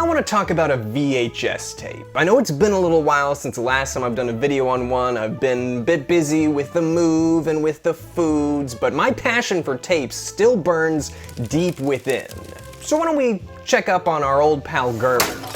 want to talk about a VHS tape. I know it's been a little while since the last time I've done a video on one. I've been a bit busy with the move and with the foods, but my passion for tapes still burns deep within. So why don't we check up on our old pal Gerbert.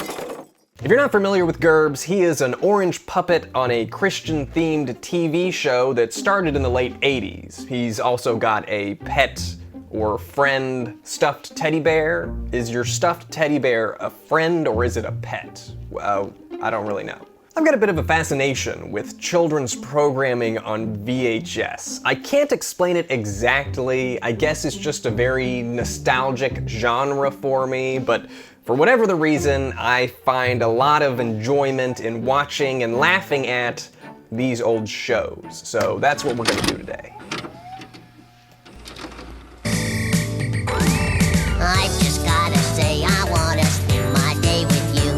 If you're not familiar with Gerbs, he is an orange puppet on a Christian-themed TV show that started in the late 80s. He's also got a pet or friend stuffed teddy bear. Is your stuffed teddy bear a friend or is it a pet? Well, I don't really know. I've got a bit of a fascination with children's programming on VHS. I can't explain it exactly. I guess it's just a very nostalgic genre for me, but for whatever the reason, I find a lot of enjoyment in watching and laughing at these old shows. So that's what we're gonna do today. I just gotta say I wanna spend my day with you.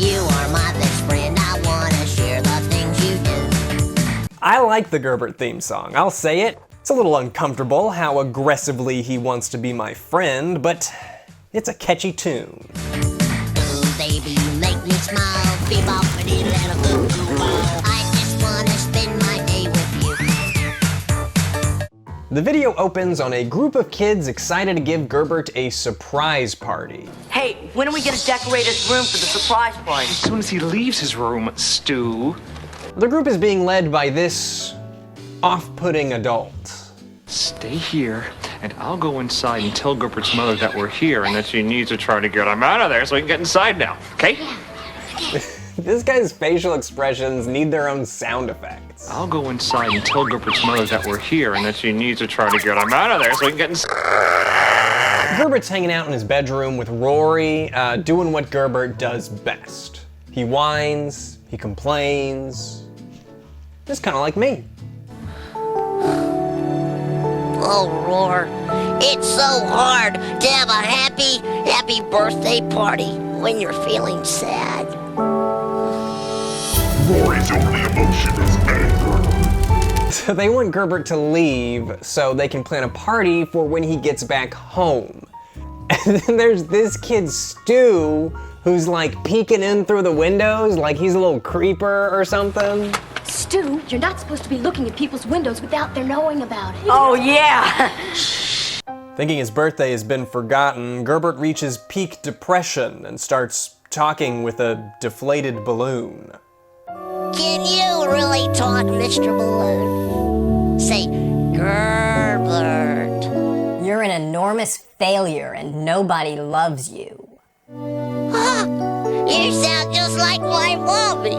You are my best friend, I wanna share the things you do. I like the Gerbert theme song, I'll say it. It's a little uncomfortable how aggressively he wants to be my friend, but it's a catchy tune. Ooh, baby, you make me smile. Bebop-a-dee, let a goo-goo-wow. I just wanna spend my day with you. The video opens on a group of kids excited to give Gerbert a surprise party. Hey, when are we gonna decorate his room for the surprise party? As soon as he leaves his room, Stu. The group is being led by this off-putting adult. Stay here, and I'll go inside and tell Gerbert's mother that we're here and that she needs to try to get him out of there so we can get inside now, okay? This guy's facial expressions need their own sound effects. I'll go inside and tell Gerbert's mother that we're here and that she needs to try to get him out of there so we can get inside. Gerbert's hanging out in his bedroom with Rory, doing what Gerbert does best. He whines, he complains, just kind of like me. Oh, Roar, it's so hard to have a happy birthday party when you're feeling sad. Rory's only emotion is anger. So they want Gerbert to leave so they can plan a party for when he gets back home. And then there's this kid, Stu, who's like peeking in through the windows like he's a little creeper or something. Stu, you're not supposed to be looking at people's windows without their knowing about it. Oh, yeah. Thinking his birthday has been forgotten, Gerbert reaches peak depression and starts talking with a deflated balloon. Can you really talk, Mr. Balloon? Say, Gerbert. You're an enormous failure and nobody loves you. You sound just like my mommy.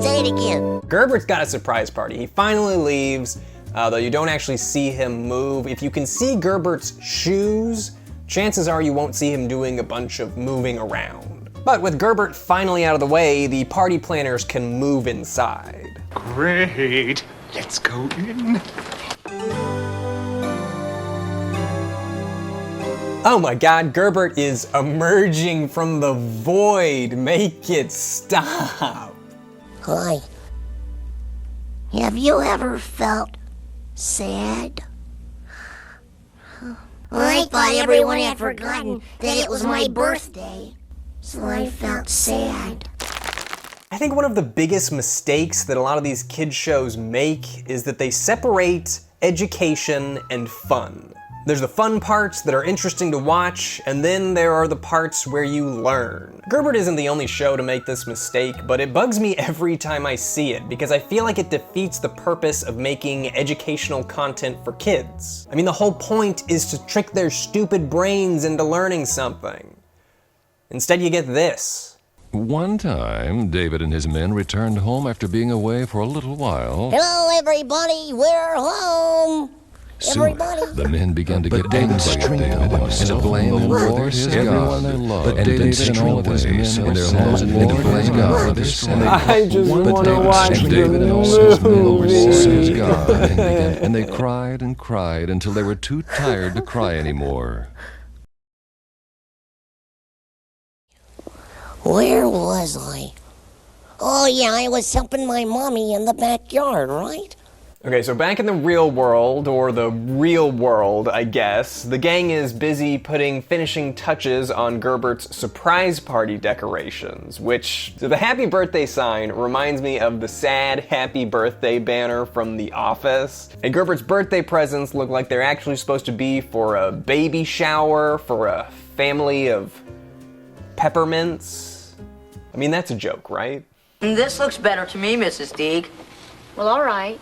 Say it again. Gerbert's got a surprise party. He finally leaves, though you don't actually see him move. If you can see Gerbert's shoes, chances are you won't see him doing a bunch of moving around. But with Gerbert finally out of the way, the party planners can move inside. Great. Let's go in. Oh my god, Gerbert is emerging from the void. Make it stop. Hi. Have you ever felt sad? I thought everyone had forgotten that it was my birthday, so I felt sad. I think one of the biggest mistakes that a lot of these kids shows make is that they separate education and fun. There's the fun parts that are interesting to watch, and then there are the parts where you learn. Gerbert isn't the only show to make this mistake, but it bugs me every time I see it because I feel like it defeats the purpose of making educational content for kids. I mean, the whole point is to trick their stupid brains into learning something. Instead, you get this. One time, David and his men returned home after being away for a little while. Hello, everybody. We're home. Soon, the men began to get angry at David and to blame him for his God. They loved, and David and all of his men in their homes and to blame God for this. I just want to watch the David and all his men were his movie. God, and they cried and cried until they were too tired to cry anymore. Where was I? Oh, yeah, I was helping my mommy in the backyard, right? Okay, so back in the real world, or the real world, I guess, the gang is busy putting finishing touches on Gerbert's surprise party decorations, which, the happy birthday sign reminds me of the sad happy birthday banner from The Office. And Gerbert's birthday presents look like they're actually supposed to be for a baby shower, for a family of peppermints. I mean, that's a joke, right? This looks better to me, Mrs. Deeg. Well, all right.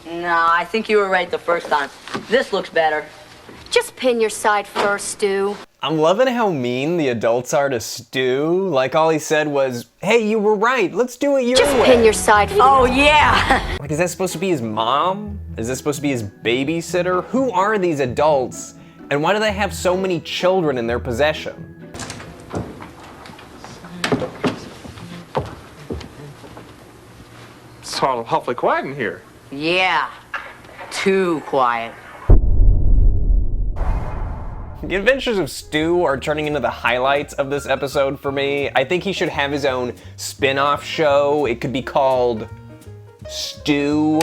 No, I think you were right the first time. This looks better. Just pin your side first, Stu. I'm loving how mean the adults are to Stu. Like, all he said was, hey, you were right, let's do it your Just way. pin your side first. Oh, yeah! Like, is that supposed to be his mom? Is this supposed to be his babysitter? Who are these adults? And why do they have so many children in their possession? It's all awfully quiet in here. Yeah. Too quiet. The Adventures of Stu are turning into the highlights of this episode for me. I think he should have his own spin-off show. It could be called Stu.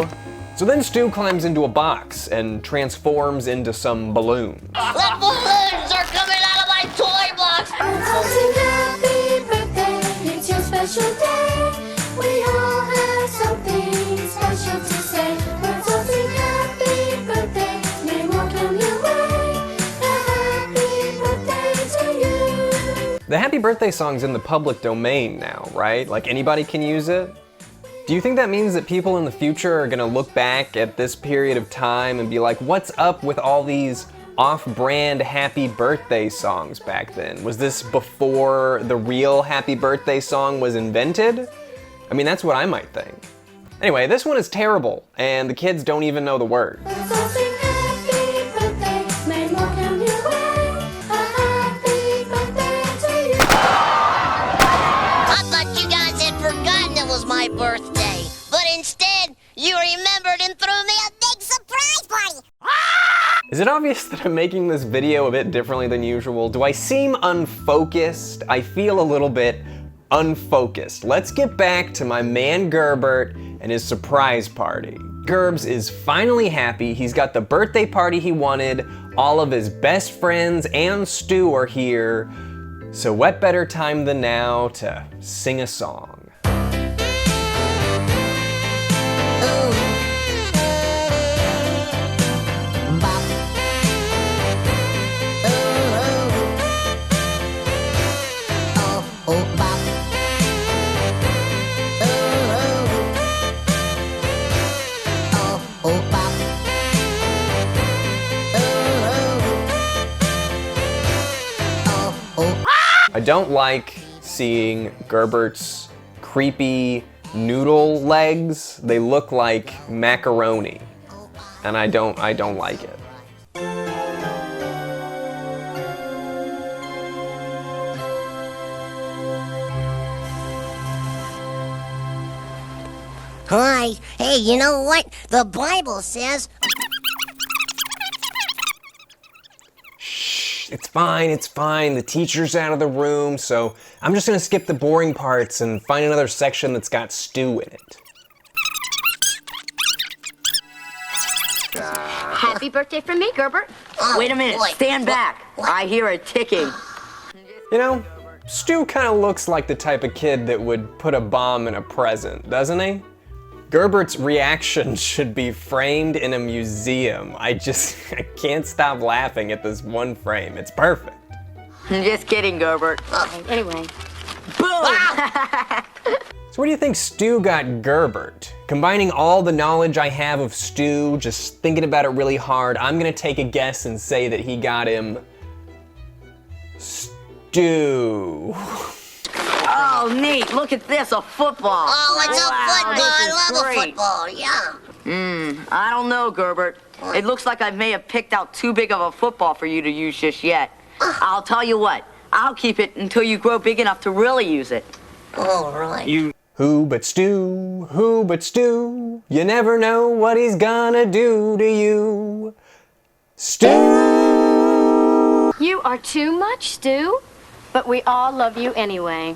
So then Stu climbs into a box and transforms into some balloons. The balloons are coming out of my toy box! Happy birthday, it's your special day. We all have something special to say. We're talking happy birthday, may more come your way. A happy birthday to you. The happy birthday song's in the public domain now, right? Like, anybody can use it? Do you think that means that people in the future are gonna look back at this period of time and be like, what's up with all these off-brand happy birthday songs back then? Was this before the real happy birthday song was invented? I mean, that's what I might think. Anyway, this one is terrible, and the kids don't even know the words. We're talking happy birthday, may more come your way. A happy birthday to you. I thought you guys had forgotten it was my birthday, but instead, you remembered and threw me a big surprise party! Is it obvious that I'm making this video a bit differently than usual? Do I seem unfocused? I feel a little bit unfocused. Let's get back to my man Gerbert and his surprise party. Gerbs is finally happy. He's got the birthday party he wanted. All of his best friends and Stu are here. So what better time than now to sing a song? I don't like seeing Gerbert's creepy noodle legs. They look like macaroni, and I don't like it. Hi. Hey, you know what? The Bible says... It's fine. The teacher's out of the room, so I'm just gonna skip the boring parts and find another section that's got Stu in it. Happy birthday from me, Gerbert. Wait a minute. Stand back. I hear a ticking. You know, Stu kind of looks like the type of kid that would put a bomb in a present, doesn't he? Gerbert's reaction should be framed in a museum. I can't stop laughing at this one frame. It's perfect. Just kidding, Gerbert. Anyway. Boom! So what do you think Stu got Gerbert? Combining all the knowledge I have of Stu, just thinking about it really hard, I'm gonna take a guess and say that he got him Stu. Oh, neat. Look at this, a football. Oh, it's Wow, a football. this I is love great. a football, yeah. I don't know, Gerbert. It looks like I may have picked out too big of a football for you to use just yet. I'll tell you what. I'll keep it until you grow big enough to really use it. All right. Who but Stu? Who but Stu? You never know what he's gonna do to you. Stu! You are too much, Stu. But we all love you anyway.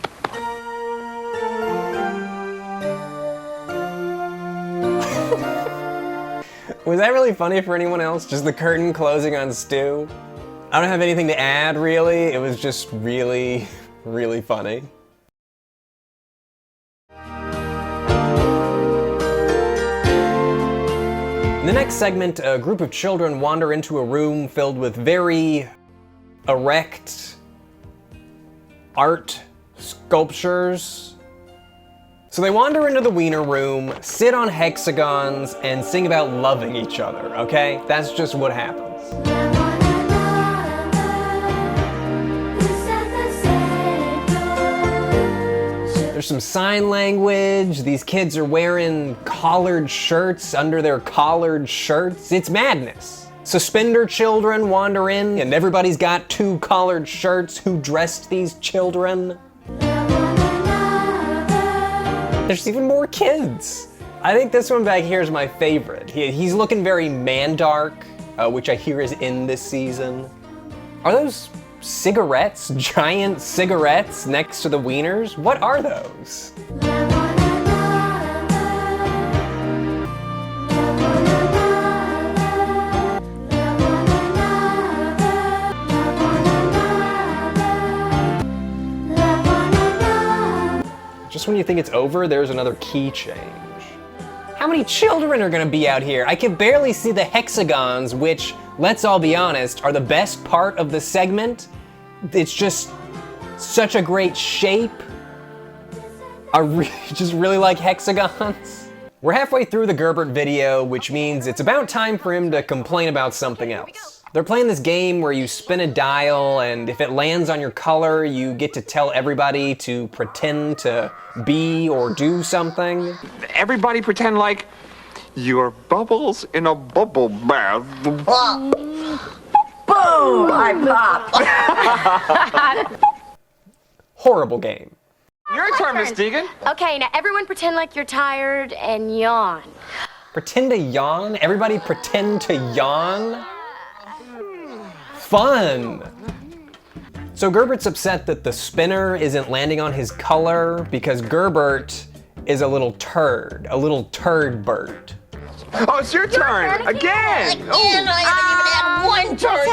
Was that really funny for anyone else? Just the curtain closing on Stu? I don't have anything to add, really. It was just really, really funny. In the next segment, a group of children wander into a room filled with very erect art sculptures. So they wander into the Wiener Room, sit on hexagons, and sing about loving each other, okay? That's just what happens. There's some sign language. These kids are wearing collared shirts under their collared shirts. It's madness. Suspender children wander in, and everybody's got 2 collared shirts. Who dressed these children? There's even more kids. I think this one back here is my favorite. He's looking very Mandark, which I hear is in this season. Are those cigarettes? Giant cigarettes next to the wieners? What are those? Just when you think it's over, there's another key change. How many children are gonna be out here? I can barely see the hexagons, which, let's all be honest, are the best part of the segment. It's just such a great shape. I just really like hexagons. We're halfway through the Gerbert video, which means it's about time for him to complain about something else. They're playing this game where you spin a dial, and if it lands on your color, you get to tell everybody to pretend to be or do something. Everybody pretend like you're bubbles in a bubble bath. Boom! I pop. Horrible game. Your turn, Miss Deegan. Okay, now everyone pretend like you're tired and yawn. Pretend to yawn? Everybody pretend to yawn? Fun! So Gerbert's upset that the spinner isn't landing on his color because Gerbert is a little turd Bert. Oh, it's your turn! Again! Again, I haven't even had one turn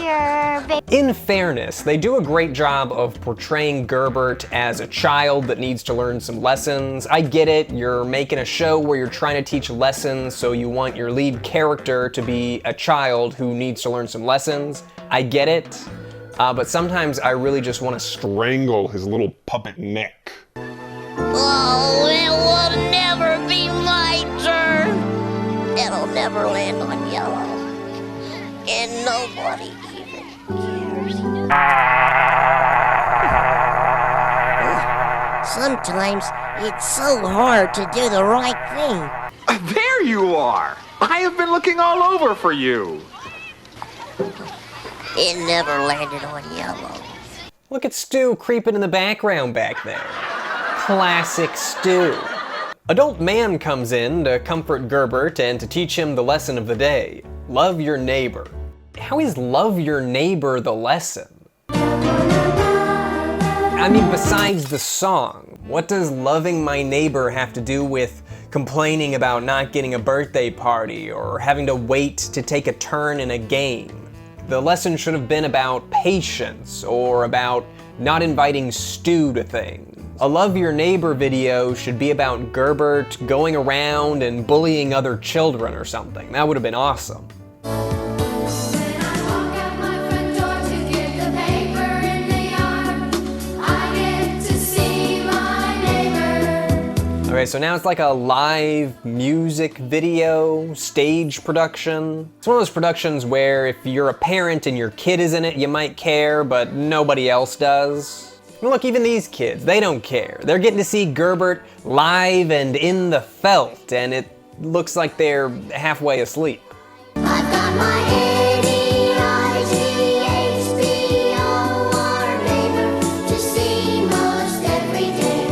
yet. In fairness, they do a great job of portraying Gerbert as a child that needs to learn some lessons. I get it, you're making a show where you're trying to teach lessons, so you want your lead character to be a child who needs to learn some lessons. I get it, but sometimes I really just want to Strangle his little puppet neck. Oh, it will never be my turn. It'll never land on yellow. And nobody even cares. Sometimes it's so hard to do the right thing. There you are! I have been looking all over for you. It never landed on yellow. Look at Stu creeping in the background back there. Classic Stu. Adult man comes in to comfort Gerbert and to teach him the lesson of the day. Love your neighbor. How is love your neighbor the lesson? I mean, besides the song, what does loving my neighbor have to do with complaining about not getting a birthday party or having to wait to take a turn in a game? The lesson should have been about patience or about not inviting Stu to things. A Love Your Neighbor video should be about Gerbert going around and bullying other children or something. That would have been awesome. Okay, so now it's like a live music video, stage production. It's one of those productions where if you're a parent and your kid is in it, you might care, but nobody else does. And look, even these kids, they don't care. They're getting to see Gerbert live and in the felt, and it looks like they're halfway asleep. I've got my ADIGHBOR neighbor to see most every day.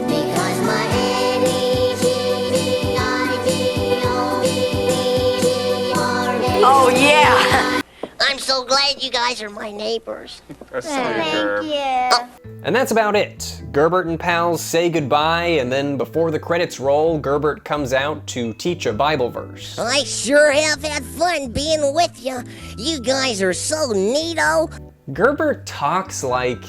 Because my ADIGHBOR neighbor. Oh yeah! I'm so glad you guys are my neighbors. Thank you. And that's about it. Gerbert and pals say goodbye, and then before the credits roll, Gerbert comes out to teach a Bible verse. I sure have had fun being with you. You guys are so neato. Gerbert talks like,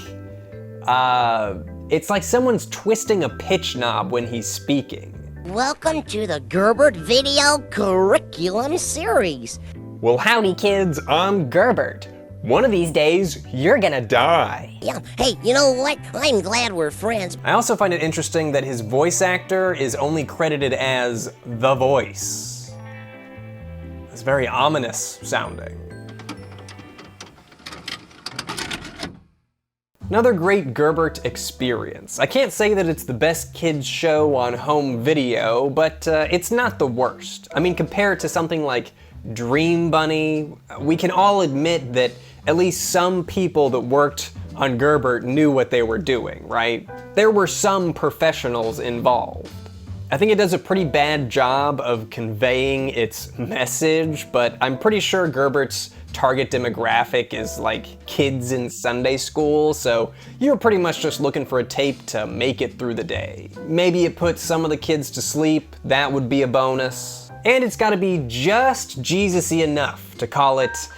it's like someone's twisting a pitch knob when he's speaking. Welcome to the Gerbert Video Curriculum Series. Well, howdy kids, I'm Gerbert. One of these days, you're gonna die. Yeah, hey, you know what? I'm glad we're friends. I also find it interesting that his voice actor is only credited as the voice. It's very ominous sounding. Another great Gerbert experience. I can't say that it's the best kids show on home video, but it's not the worst. I mean, compared to something like Dream Bunny, we can all admit that at least some people that worked on Gerbert knew what they were doing, right? There were some professionals involved. I think it does a pretty bad job of conveying its message, but I'm pretty sure Gerbert's target demographic is like kids in Sunday school, so you're pretty much just looking for a tape to make it through the day. Maybe it puts some of the kids to sleep, that would be a bonus. And it's gotta be just Jesus-y enough to call it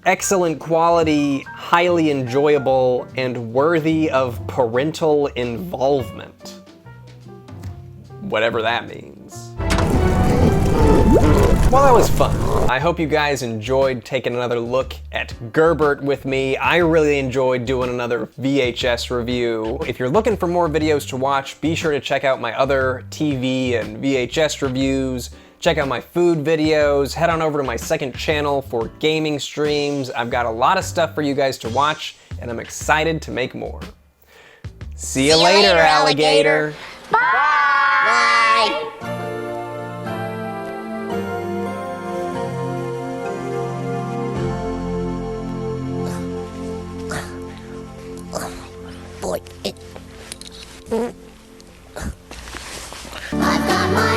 excellent quality, highly enjoyable, and worthy of parental involvement. Whatever that means. Well, that was fun. I hope you guys enjoyed taking another look at Gerbert with me. I really enjoyed doing another VHS review. If you're looking for more videos to watch, be sure to check out my other TV and VHS reviews. Check out my food videos. Head on over to my second channel for gaming streams. I've got a lot of stuff for you guys to watch, and I'm excited to make more. See you later, alligator. Bye. Boy, I've got my